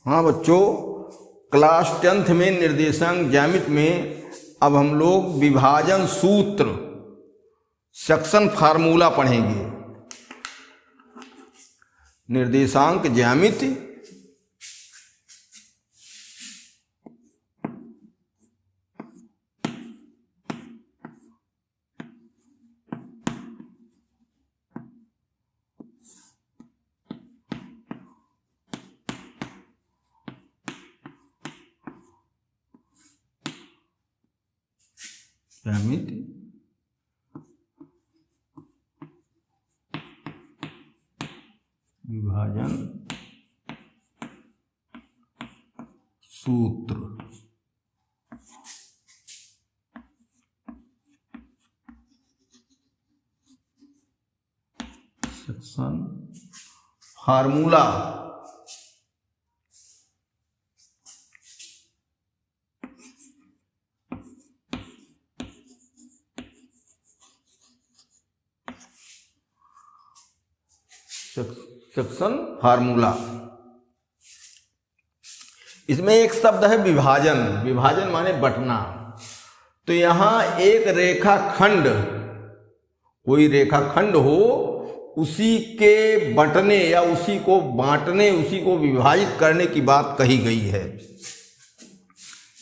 हाँ बच्चों, class 10th में निर्देशांक ज्यामिति में अब हम लोग विभाजन सूत्र सेक्शन फार्मूला पढ़ेंगे। निर्देशांक ज्यामिति विभाजन सूत्र सेक्शन फार्मूला। सेक्शन फार्मूला, इसमें एक शब्द है विभाजन। विभाजन माने बंटना। तो यहां एक रेखाखंड, कोई रेखाखंड हो, उसी के बंटने या उसी को बांटने, उसी को विभाजित करने की बात कही गई है।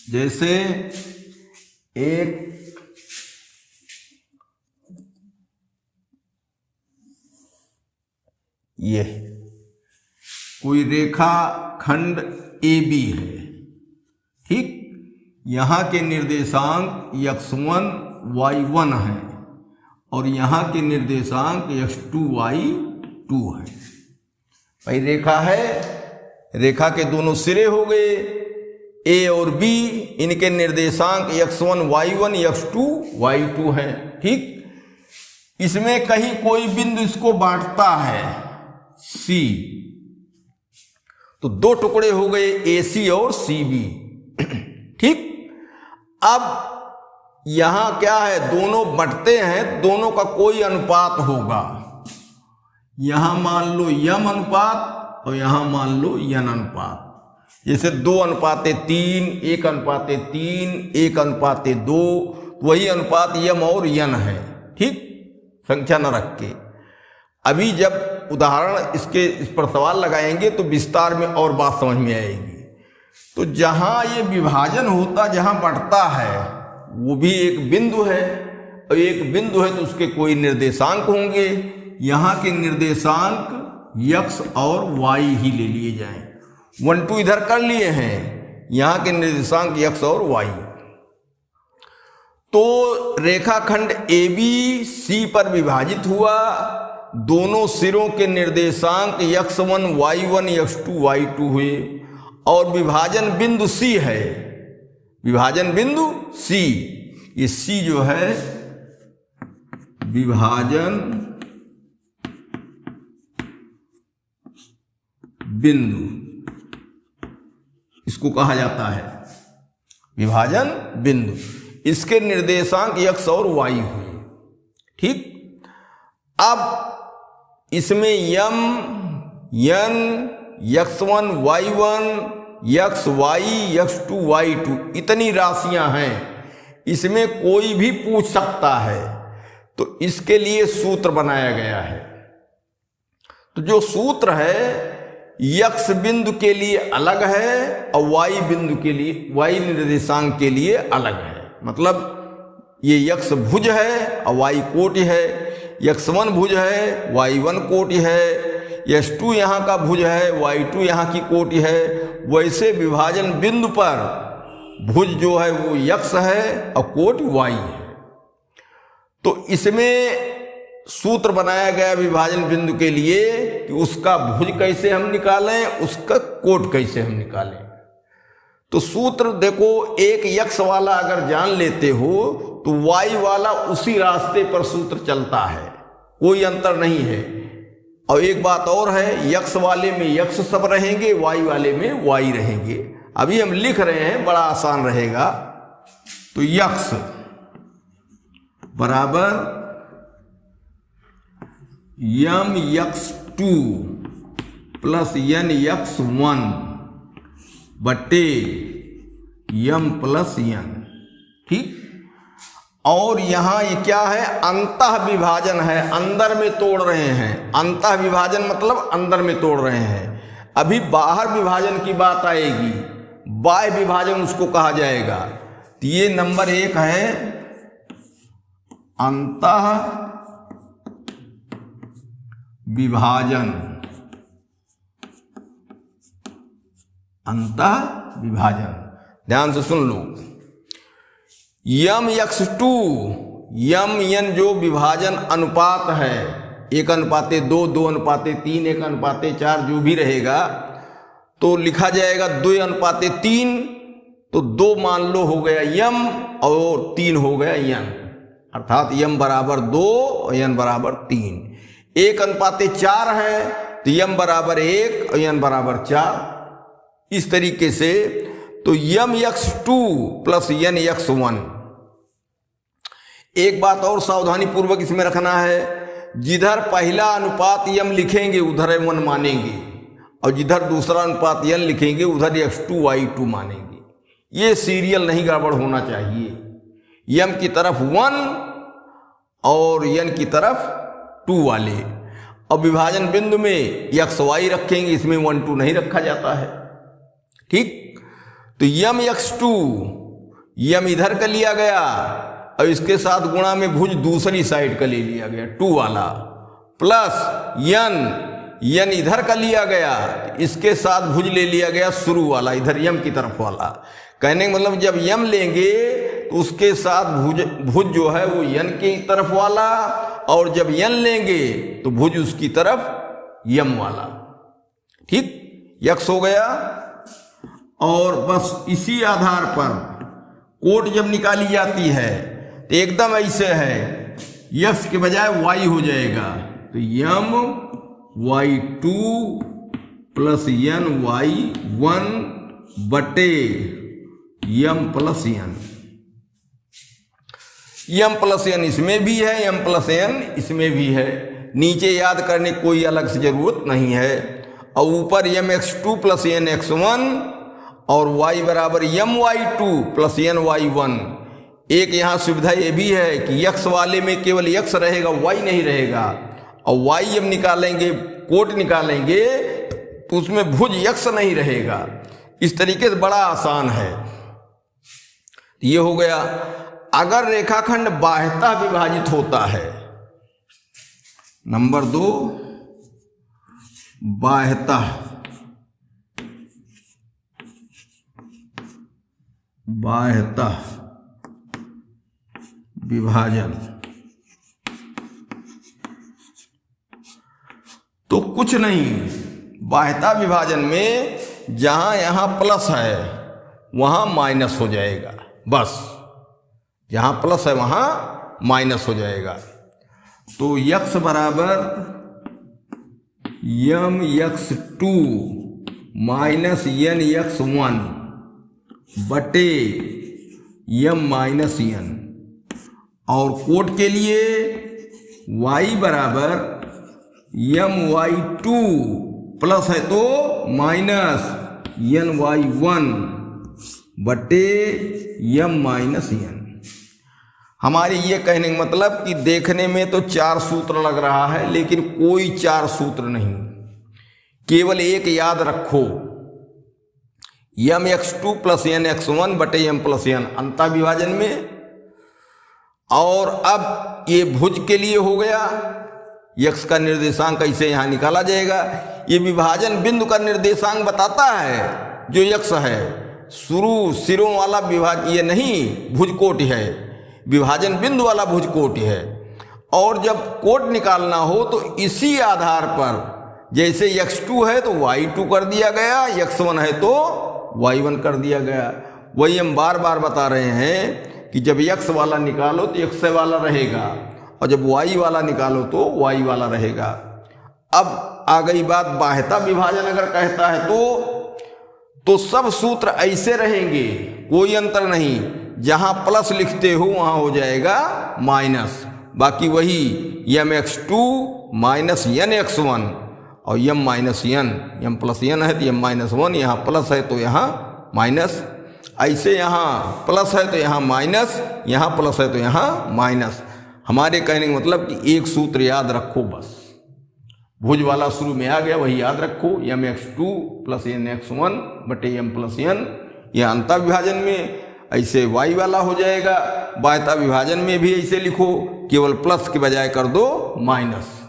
जैसे एक ये कोई रेखा खंड AB है, ठीक। यहां के निर्देशांक x1 y1 है और यहां के निर्देशांक x2 y2 है। भाई रेखा है, रेखा के दोनों सिरे हो गए A और B, इनके निर्देशांक x1 y1 x2 y2 है, ठीक। इसमें कहीं कोई बिंदु इसको बांटता है C, तो दो टुकड़े हो गए AC और CB, ठीक। अब यहां क्या है, दोनों बंटते हैं, दोनों का कोई अनुपात होगा। यहां मान लो यम अनुपात और यहां मान लो यन अनुपात। जैसे 2:3, 1:3, 1:2, वही अनुपात यम और यन है, ठीक, संख्या न रख के। अभी जब उदाहरण इस पर सवाल लगाएंगे तो विस्तार में और बात समझ में आएगी। तो जहां ये विभाजन होता, जहां बढ़ता है, वो भी एक बिंदु है, और एक बिंदु है तो उसके कोई निर्देशांक होंगे। यहां के निर्देशांक x और y ही ले लिए जाएं। 1 2 इधर कर लिए हैं, यहां के निर्देशांक x और y। तो रेखाखंड AB C पर विभाजित हुआ, दोनों सिरों के निर्देशांक x1 y1 x2 y2 हुए, और विभाजन बिंदु C है, विभाजन बिंदु C। ये C जो है विभाजन बिंदु, इसको कहा जाता है विभाजन बिंदु। इसके निर्देशांक x और y हुए, ठीक। अब इसमें यम, यन, x1 y1 xy x2 y2 इतनी राशियां हैं, इसमें कोई भी पूछ सकता है। तो इसके लिए सूत्र बनाया गया है। तो जो सूत्र है, x बिंदु के लिए अलग है और y बिंदु के लिए, y निर्देशांक के लिए अलग है। मतलब ये x भुज है और y कोटि है, x1 भुज है, y1 कोटि है, x2 यहाँ का भुज है, y2 यहाँ की कोटि है। वैसे विभाजन बिंदु पर भुज जो है वो x है और कोटि y है। तो इसमें सूत्र बनाया गया विभाजन बिंदु के लिए कि उसका भुज कैसे हम निकालें, उसका कोट कैसे हम निकालें। तो सूत्र देखो, एक x वाला अगर जान लेते हो तो y वाला उसी रास्ते पर सूत्र चलता है, कोई अंतर नहीं है। और एक बात और है, x वाले में x सब रहेंगे, y वाले में y रहेंगे। अभी हम लिख रहे हैं, बड़ा आसान रहेगा। तो x बराबर यम x2 प्लस यन x1 बटे यम प्लस यन। ठीक, और यहाँ ये क्या है, अंतः विभाजन है, अंदर में तोड़ रहे हैं। अंतः विभाजन मतलब अंदर में तोड़ रहे हैं। अभी बाहर विभाजन की बात आएगी, बाह्य विभाजन उसको कहा जाएगा। तो ये नंबर 1 है अंतः विभाजन। अंतः विभाजन ध्यान से सुन लो। यम x2 यम यन जो विभाजन अनुपात है, 1:2, 2:3, 1:4 जो भी रहेगा, तो लिखा जाएगा 2:3। तो 2 मान लो हो गया यम और 3 हो गया यन, अर्थात यम बराबर 2 और यन बराबर 3। 1:4 है तो यम बराबर 1 और यन बराबर 4। इस तरीके से तो यम x2 प्लस यन x1। एक बात और सावधानी पूर्वक इसमें रखना है, जिधर पहला अनुपात यम लिखेंगे उधर m1 मानेंगे, और जिधर दूसरा अनुपात यन लिखेंगे उधर x2 y2 मानेंगे। ये सीरियल नहीं गड़बड़ होना चाहिए। यम की तरफ 1 और यन की तरफ 2 वाले, और विभाजन बिंदु में x y रखेंगे, इसमें 1 2 नहीं रखा जाता है। ठीक, तो यम x2 यम इधर का लिया गया और इसके साथ गुणा में भुज दूसरी साइड का ले लिया गया 2 वाला, प्लस यन इधर का लिया गया, इसके साथ भुज ले लिया गया शुरू वाला, इधर यम की तरफ वाला। कहने का मतलब जब यम लेंगे तो उसके साथ भुज जो है वो यन की तरफ वाला, और जब यन लेंगे तो भुज उसकी तरफ यम वाला। ठीक, यक्स हो गया। और बस इसी आधार पर कोट जब निकाली जाती है तो एकदम ऐसे है, यक्स के बजाय वाई हो जाएगा। तो यम y2 प्लस यन y1 बटे यम प्लस यन। यम प्लस यन इसमें भी है, यम प्लस यन इसमें भी है। नीचे याद करने की कोई अलग से जरूरत नहीं है। और ऊपर यम x2 प्लस यन x1 और y बराबर यम y2 प्लस यन y1। एक यहाँ सुविधा ये भी है कि x वाले में केवल x रहेगा, y नहीं रहेगा। और y जब निकालेंगे, कोट निकालेंगे, तो उसमें भुज x नहीं रहेगा। इस तरीके से बड़ा आसान है। ये हो गया। अगर रेखाखंड बाह्यतः विभाजित होता है, नंबर 2 बाह्यतः विभाजन, तो कुछ नहीं, बाह्यतः विभाजन में जहां यहां प्लस है वहां माइनस हो जाएगा। बस जहां प्लस है वहां माइनस हो जाएगा। तो यक्स बराबर यम x2 माइनस यन x1 बटे यम माइनस यन। और कोट के लिए y बराबर यम y2 प्लस है तो माइनस यन y1 बटे यम माइनस यन। हमारे ये कहने का मतलब कि देखने में तो 4 सूत्र लग रहा है, लेकिन कोई 4 सूत्र नहीं, केवल एक याद रखो, यम x2 प्लस यन x1 बटे यम प्लस यन अंतः विभाजन में। और अब ये भुज के लिए हो गया, यक्स का निर्देशांक कैसे यहाँ निकाला जाएगा। ये विभाजन बिंदु का निर्देशांक बताता है जो यक्स है, शुरू सिरों वाला विभाजन ये नहीं भुज कोटि है, विभाजन बिंदु वाला भुज कोटि है। और जब कोट निकालना हो तो इसी आधार पर, जैसे x2 है तो y2 कर दिया गया, x1 है तो y1 कर दिया गया। वही हम बार बार बता रहे हैं कि जब x वाला निकालो तो x वाला रहेगा, और जब y वाला निकालो तो y वाला रहेगा। अब आ गई बात बाह्यतः विभाजन अगर कहता है तो सब सूत्र ऐसे रहेंगे, कोई अंतर नहीं। जहां प्लस लिखते हो वहां हो जाएगा माइनस, बाकी वही यम x2 माइनस यन x1 और यम माइनस यन, यम प्लस यन है तो यम माइनस 1, यहाँ प्लस है तो यहाँ माइनस। ऐसे यहाँ प्लस है तो यहाँ माइनस, यहाँ प्लस है तो यहाँ माइनस। हमारे कहने का मतलब कि एक सूत्र याद रखो बस, भुज वाला शुरू में आ गया वही याद रखो, mx2 प्लस nx1 बटे m प्लस n। यह अंतर विभाजन में ऐसे y वाला हो जाएगा, बाह्यता विभाजन में भी ऐसे लिखो, केवल प्लस के बजाय कर दो माइनस।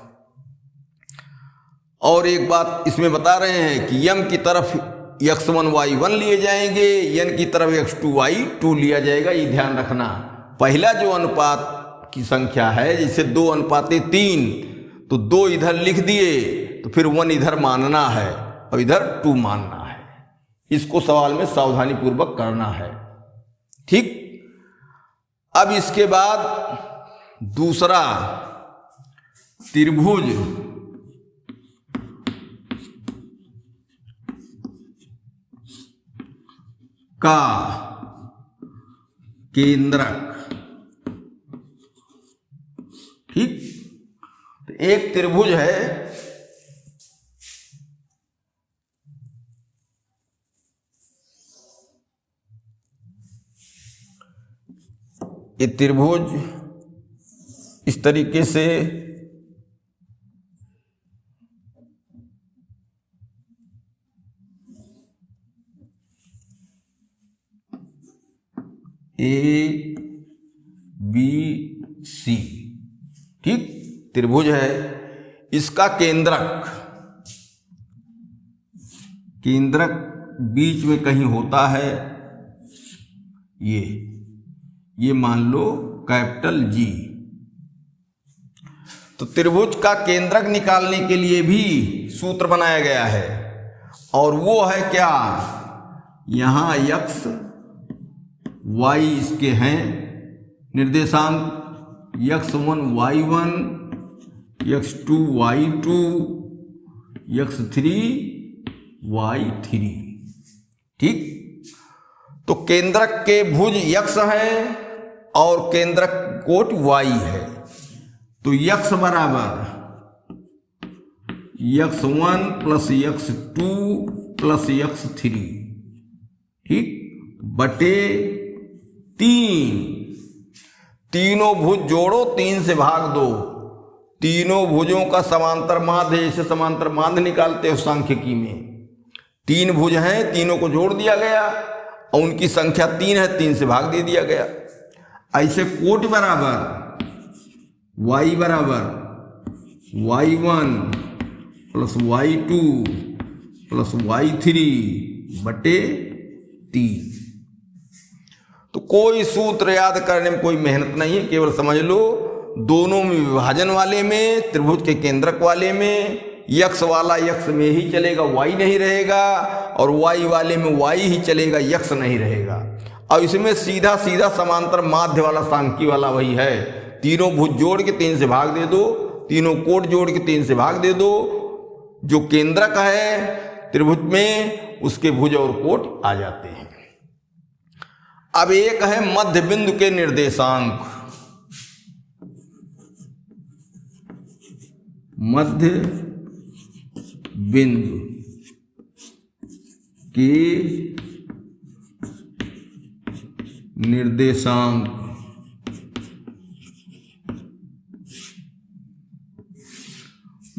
और एक बात इसमें बता रहे हैं कि m की तरफ x1 y1 लिए जाएंगे, n की तरफ x2 y2 लिया जाएगा। ये ध्यान रखना, पहला जो अनुपात की संख्या है जैसे 2:3 तो 2 इधर लिख दिए तो फिर 1 इधर मानना है और इधर 2 मानना है। इसको सवाल में सावधानी पूर्वक करना है, ठीक। अब इसके बाद दूसरा त्रिभुज का केंद्रक, ठीक। तो एक त्रिभुज है, ये त्रिभुज इस तरीके से ABC, ठीक, त्रिभुज है। इसका केंद्रक बीच में कहीं होता है, ये मान लो कैपिटल G। तो त्रिभुज का केंद्रक निकालने के लिए भी सूत्र बनाया गया है, और वो है क्या, यहां x y इसके हैं निर्देशांक, x1 y1, x2 y2, x3 y3, ठीक। तो केंद्रक के भुज x है और केंद्रक कोट y है, तो x बराबर x1 plus x2 plus x3, ठीक, बटे 3। तीनों भुज जोड़ो, 3 से भाग दो। तीनों भुजों का समांतर माध्य, जैसे समांतर माध्य निकालते हो सांख्यिकी में, 3 भुज हैं, तीनों को जोड़ दिया गया और उनकी संख्या 3 है, 3 से भाग दे दिया गया। ऐसे कोट बराबर y बराबर y1 plus y2 plus y3 बटे 3। तो कोई सूत्र याद करने में कोई मेहनत नहीं है, केवल समझ लो दोनों में विभाजन वाले में, त्रिभुज के केंद्रक वाले में x वाला x में ही चलेगा, y नहीं रहेगा, और y वाले में y ही चलेगा, x नहीं रहेगा। और इसमें सीधा सीधा समांतर माध्य वाला सांख्यिकी वाला वही है, तीनों भुज जोड़ के 3 से भाग दे दो, तीनों कोट जोड़ के 3 से भाग दे दो। जो केंद्रक है त्रिभुज में उसके भुज और कोट आ जाते हैं। अब एक है मध्य बिंदु के निर्देशांक, मध्य बिंदु के निर्देशांक,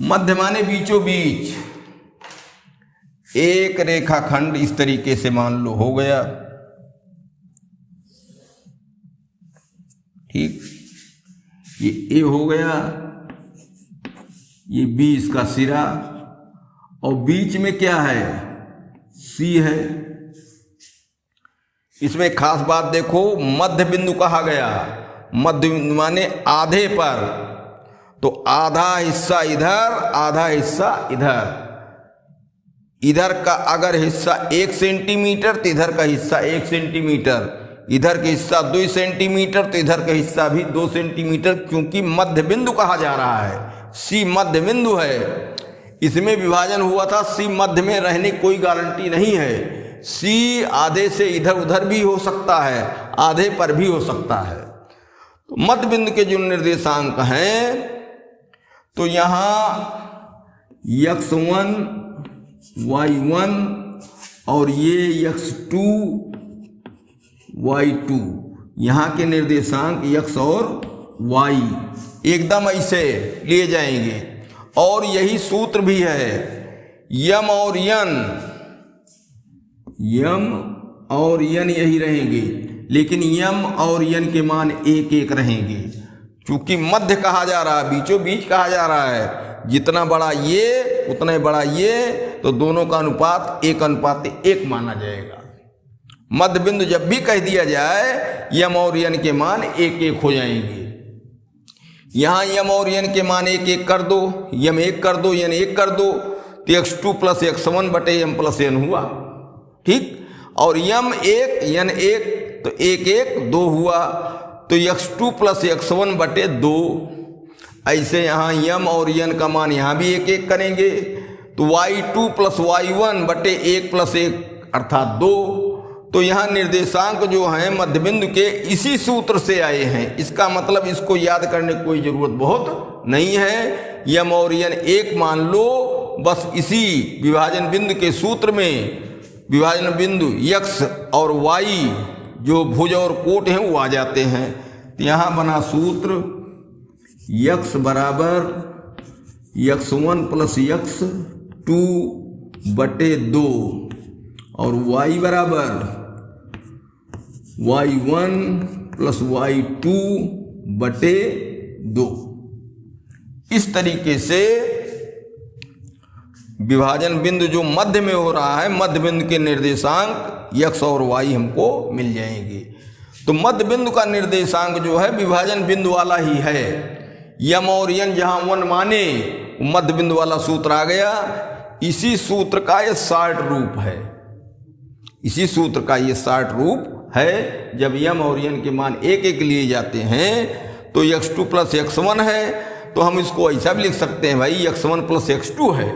मध्य माने बीचों बीच। एक रेखाखंड इस तरीके से मान लो हो गया, ठीक, ये ए हो गया, ये बी इसका सिरा, और बीच में क्या है, सी है। इसमें खास बात देखो, मध्य बिंदु कहा गया, मध्य बिंदु माने आधे पर, तो आधा हिस्सा इधर, आधा हिस्सा इधर। इधर का अगर हिस्सा 1 सेंटीमीटर तो इधर का हिस्सा 1 सेंटीमीटर, इधर का हिस्सा 2 सेंटीमीटर तो इधर का हिस्सा भी 2 सेंटीमीटर, क्योंकि मध्य बिंदु कहा जा रहा है। सी मध्य बिंदु है, इसमें विभाजन हुआ था, सी मध्य में रहने की कोई गारंटी नहीं है। सी आधे से इधर उधर भी हो सकता है, आधे पर भी हो सकता है। तो मध्य बिंदु के जो निर्देशांक हैं, तो यहां x1 y1 और ये x2 y2, यहाँ के निर्देशांक x और y एकदम ऐसे लिए जाएंगे। और यही सूत्र भी है, यम और यन यही रहेंगे, लेकिन यम और यन के मान एक एक रहेंगे। चूंकि मध्य कहा जा रहा है, बीचों बीच कहा जा रहा है, जितना बड़ा ये उतना ही बड़ा ये, तो दोनों का अनुपात 1:1 माना जाएगा। मध्य बिंदु जब भी कह दिया जाए, यम और यन के मान एक एक हो जाएंगे। यहां यम और यन के मान एक एक कर दो, यम एक कर दो, यन एक कर दो, तो x2 + x1 बटे यम + यन हुआ। ठीक, और यम एक यन एक, तो एक एक 2 हुआ, तो x2 + x1 बटे 2। ऐसे यहाँ यम और यन का मान यहाँ भी एक एक करेंगे, तो y2 + y1 बटे 1 + 1 अर्थात 2। तो यहाँ निर्देशांक जो हैं मध्यबिंदु के इसी सूत्र से आए हैं। इसका मतलब इसको याद करने की कोई ज़रूरत बहुत नहीं है। यम और यन एक मान लो, बस इसी विभाजन बिंदु के सूत्र में विभाजन बिंदु x और y जो भुज और कोट हैं वो आ जाते हैं। तो यहाँ बना सूत्र x बराबर x1 + x2 बटे 2 और y बराबर y1 + y2 बटे 2। इस तरीके से विभाजन बिंदु जो मध्य में हो रहा है, मध्य बिंदु के निर्देशांक x और y हमको मिल जाएंगे। तो मध्य बिंदु का निर्देशांक जो है विभाजन बिंदु वाला ही है। यम और यन जहां 1 माने, मध्य बिंदु वाला सूत्र आ गया। इसी सूत्र का ये शार्ट रूप है, इसी सूत्र का ये शार्ट रूप है। जब यम और यन के मान एक एक लिए जाते हैं तो x2 + x1 है, तो हम इसको ऐसा भी लिख सकते हैं भाई, x1 + x2 है।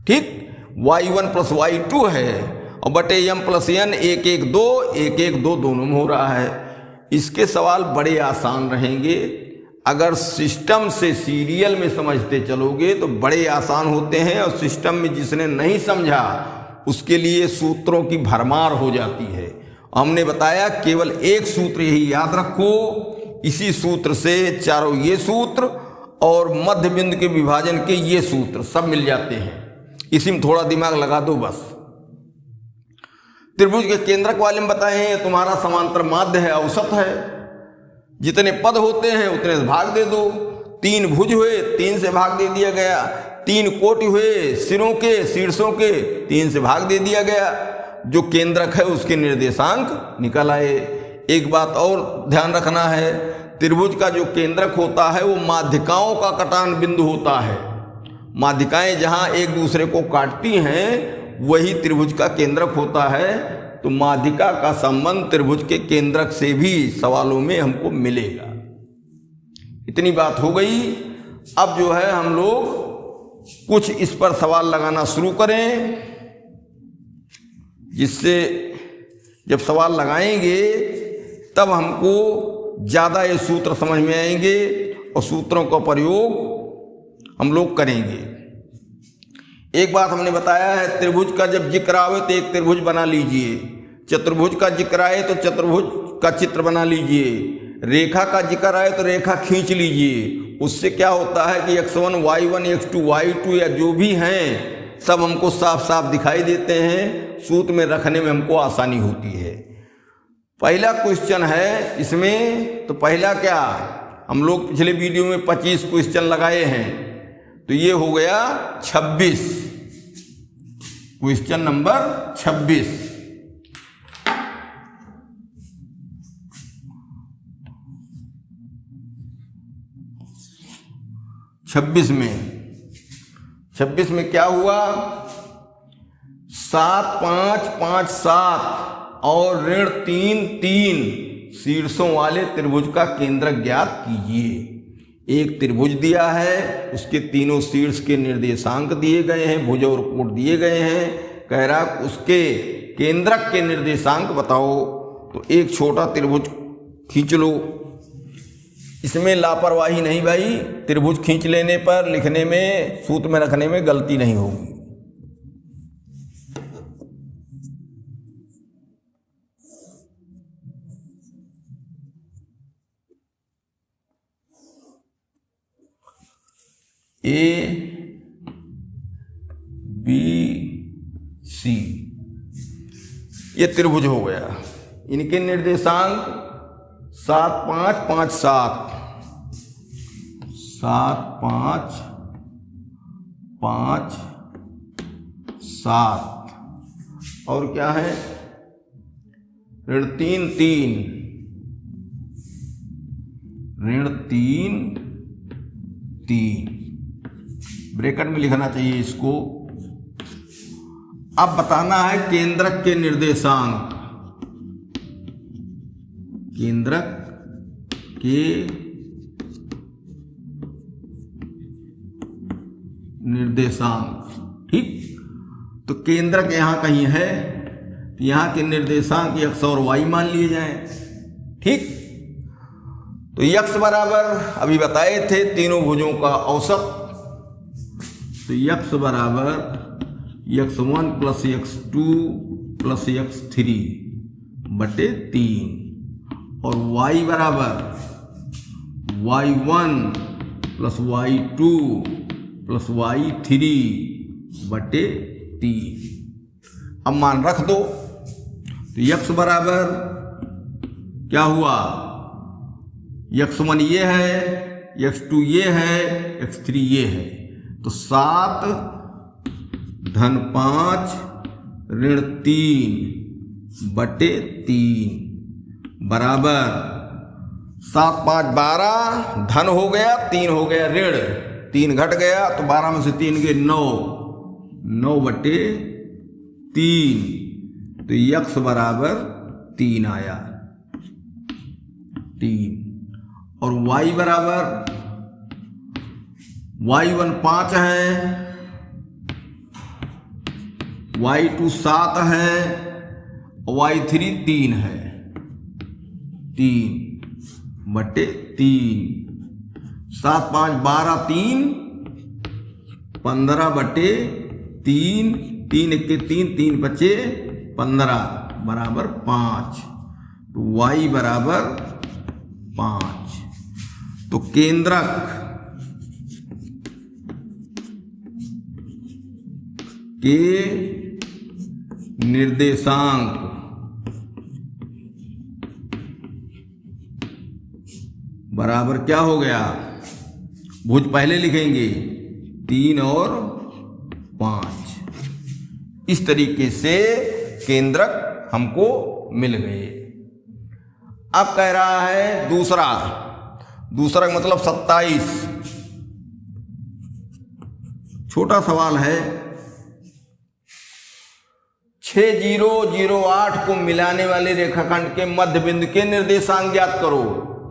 ठीक, y1 + y2 है, और बटे यम + यन 1 1 2 1 1 2 दोनों में हो रहा है। इसके सवाल बड़े आसान रहेंगे। अगर सिस्टम से सीरियल में समझते चलोगे तो बड़े आसान होते हैं, और सिस्टम में जिसने नहीं समझा उसके लिए सूत्रों की भरमार हो जाती है। हमने बताया केवल एक सूत्र यही याद रखो, इसी सूत्र से चारों ये सूत्र और मध्य बिंदु के विभाजन के ये सूत्र सब मिल जाते हैं। इसी में थोड़ा दिमाग लगा दो बस। त्रिभुज के केंद्रक वाले में बताए हैं, तुम्हारा समांतर माध्य है, औसत है। जितने पद होते हैं उतने से भाग दे दो। 3 भुज हुए, 3 से भाग दे दिया गया। 3 कोटि हुए सिरों के, शीर्षों के, 3 से भाग दे दिया गया। जो केंद्रक है उसके निर्देशांक निकल आए। एक बात और ध्यान रखना है, त्रिभुज का जो केंद्रक होता है वो माध्यिकाओं का कटान बिंदु होता है। माध्यिकाएं जहां एक दूसरे को काटती हैं वही त्रिभुज का केंद्रक होता है। तो माध्यिका का संबंध त्रिभुज के केंद्रक से भी सवालों में हमको मिलेगा। इतनी बात हो गई। अब जो है हम लोग कुछ इस पर सवाल लगाना शुरू करें, जिससे जब सवाल लगाएंगे तब हमको ज़्यादा ये सूत्र समझ में आएंगे और सूत्रों का प्रयोग हम लोग करेंगे। एक बात हमने बताया है, त्रिभुज का जब जिक्र आवे तो एक त्रिभुज बना लीजिए। चतुर्भुज का जिक्र आए तो चतुर्भुज का चित्र बना लीजिए। रेखा का जिक्र आए तो रेखा खींच लीजिए। उससे क्या होता है कि x1 y1 x2 y2 या जो भी हैं सब हमको साफ साफ दिखाई देते हैं। सूत्र में रखने में हमको आसानी होती है। पहला क्वेश्चन है इसमें, तो पहला क्या, हम लोग पिछले वीडियो में 25 क्वेश्चन लगाए हैं, तो ये हो गया 26, क्वेश्चन नंबर 26। छब्बीस में क्या हुआ, 7 5 5 7 और ऋण 3 3 शीर्षों वाले त्रिभुज का केंद्रक ज्ञात कीजिए। एक त्रिभुज दिया है, उसके तीनों शीर्ष के निर्देशांक दिए गए हैं, भुज और कोण दिए गए हैं। कह रहा उसके केंद्रक के निर्देशांक बताओ। तो एक छोटा त्रिभुज खींच लो। इसमें लापरवाही नहीं भाई, त्रिभुज खींच लेने पर लिखने में, सूत्र में रखने में गलती नहीं होगी। ABC, ये त्रिभुज हो गया। इनके निर्देशांक 7 5 5 7, 7 5 5 7, और क्या है, ऋण 3 3, ऋण 3 3, ब्रैकेट में लिखना चाहिए इसको। अब बताना है केंद्रक के निर्देशांक, केंद्रक के निर्देशांक। ठीक, तो केंद्रक यहां कहीं है, तो यहां के निर्देशांक x और y मान लिए जाएं। ठीक, तो x बराबर अभी बताए थे तीनों भुजों का औसत, तो x बराबर x1 plus x2 plus x3 बटे 3, और y बराबर y1 plus y2 plus y3 बटे 3। अब मान रख दो, तो x बराबर क्या हुआ, x1 ये है, x2 ये है, x3 ये है, तो 7 धन 5 ऋण 3 बटे 3 बराबर 7 5 12, धन हो गया, 3 हो गया ऋण, 3 घट गया, तो 12 में से 3 गए 9, 9 बटे 3, तो x बराबर 3 आया, 3, और y बराबर y1 5 है, y2 7 है, y3 3 है, 3 बटे 3, 7 5 12 3, 15 बटे 3, 3 1 3, 3 बचे 15 बराबर 5, तो y बराबर 5। तो केंद्रक के निर्देशांक बराबर क्या हो गया, भुज पहले लिखेंगे 3 और 5। इस तरीके से केंद्रक हमको मिल गए। अब कह रहा है दूसरा का मतलब 27, छोटा सवाल है। 6 0 0 8 को मिलाने वाले रेखाखंड के मध्य बिंदु के निर्देशांक ज्ञात करो।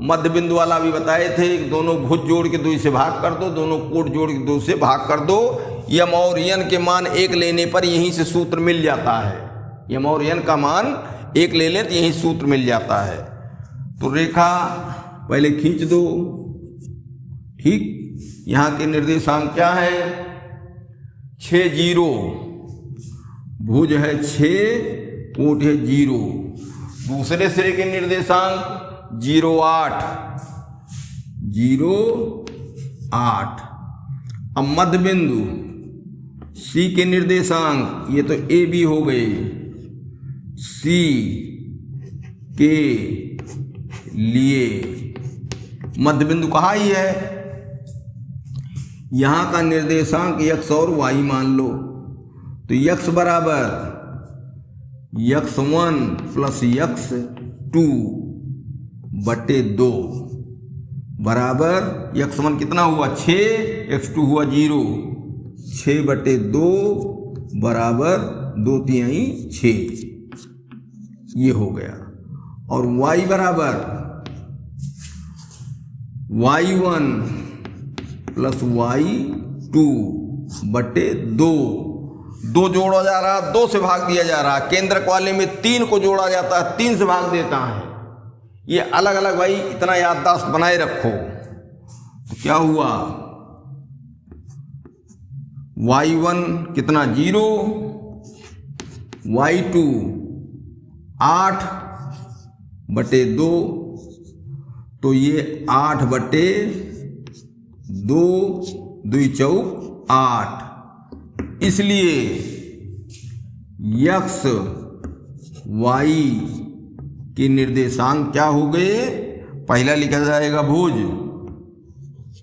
मध्य बिंदु वाला भी बताए थे, दोनों भुज जोड़ के 2 से भाग कर दो, दोनों कोण जोड़ के 2 से भाग कर दो। यम और यन के मान 1 लेने पर यहीं से सूत्र मिल जाता है। यम और यन का मान 1 ले लें तो यहीं सूत्र मिल जाता है। तो रेखा पहले खींच दो। ठीक, यहां के निर्देशांक क्या है, 6 0, भुज है 6, कोण है 0। दूसरे सिरे के निर्देशांक 0 8 0 8। अब मध्य बिंदु C के निर्देशांक, ये तो ए बी हो गए, C के लिए मध्य बिंदु कहाँ ही है, यहां का निर्देशांक x और y मान लो। तो x बराबर x1 प्लस x2 बटे 2 बराबर x1 कितना हुआ 6, x2 हुआ 0, 6 बटे 2 बराबर 2 तिहाई 6, ये हो गया। और y बराबर y1 प्लस y2 बटे 2, 2 जोड़ा जा रहा, 2 से भाग दिया जा रहा। केंद्रक वाले में 3 को जोड़ा जाता है, 3 से भाग देता है। ये अलग अलग भाई इतना याददाश्त बनाए रखो। तो क्या हुआ, y1 कितना 0, y2 8 बटे 2, तो ये 8 बटे 2 2 चौक 8। इसलिए x y के निर्देशांक क्या हो गए? पहला लिखा जाएगा भुज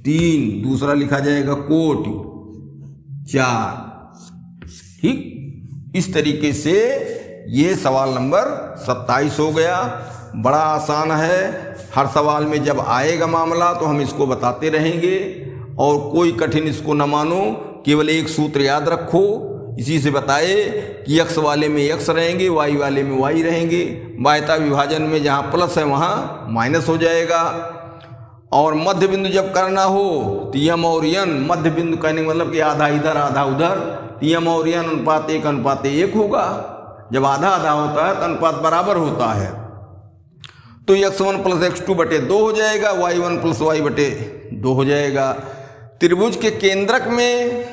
3, दूसरा लिखा जाएगा कोटि 4। ठीक, इस तरीके से ये सवाल नंबर 27 हो गया। बड़ा आसान है, हर सवाल में जब आएगा मामला तो हम इसको बताते रहेंगे, और कोई कठिन इसको न मानो, केवल एक सूत्र याद रखो, इसी से बताए कि x वाले में x रहेंगे, y वाले में y रहेंगे। बाह्यता विभाजन में जहाँ प्लस है वहाँ माइनस हो जाएगा। और मध्य बिंदु जब करना हो तो यम और यन, मध्य बिंदु कहने का मतलब कि आधा इधर आधा उधर, तो यम और यन अनुपात 1:1 होगा। जब आधा आधा होता है तो अनुपात बराबर होता है, तो x1 + x2 बटे 2 हो जाएगा, y1 + y बटे 2 हो जाएगा। त्रिभुज के केंद्रक में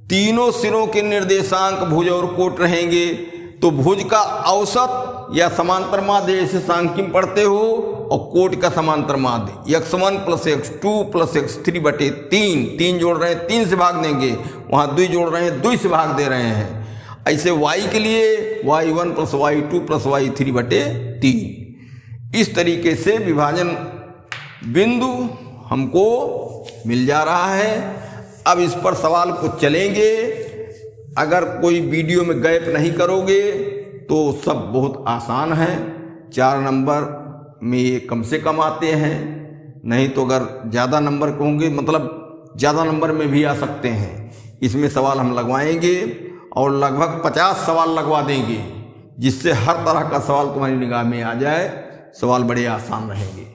तीनों सिरों के निर्देशांक भुज और कोट रहेंगे, तो भुज का औसत या समांतर माध्य जैसे सांख्यिकी पढ़ते हो, और कोट का समांतर माध्य x1 + x2 + x3 बटे 3, 3 जोड़ रहे हैं 3 से भाग देंगे, वहाँ 2 जोड़ रहे हैं 2 से भाग दे रहे हैं। ऐसे y के लिए y1 + y2 + y3 बटे 3। इस तरीके से विभाजन बिंदु हमको मिल जा रहा है। अब इस पर सवाल को चलेंगे। अगर कोई वीडियो में गैप नहीं करोगे तो सब बहुत आसान है। 4 नंबर में ये कम से कम आते हैं, नहीं तो अगर ज़्यादा नंबर के होंगे, मतलब ज़्यादा नंबर में भी आ सकते हैं। इसमें सवाल हम लगवाएंगे और लगभग 50 सवाल लगवा देंगे, जिससे हर तरह का सवाल तुम्हारी निगाह में आ जाए। सवाल बड़े आसान रहेंगे।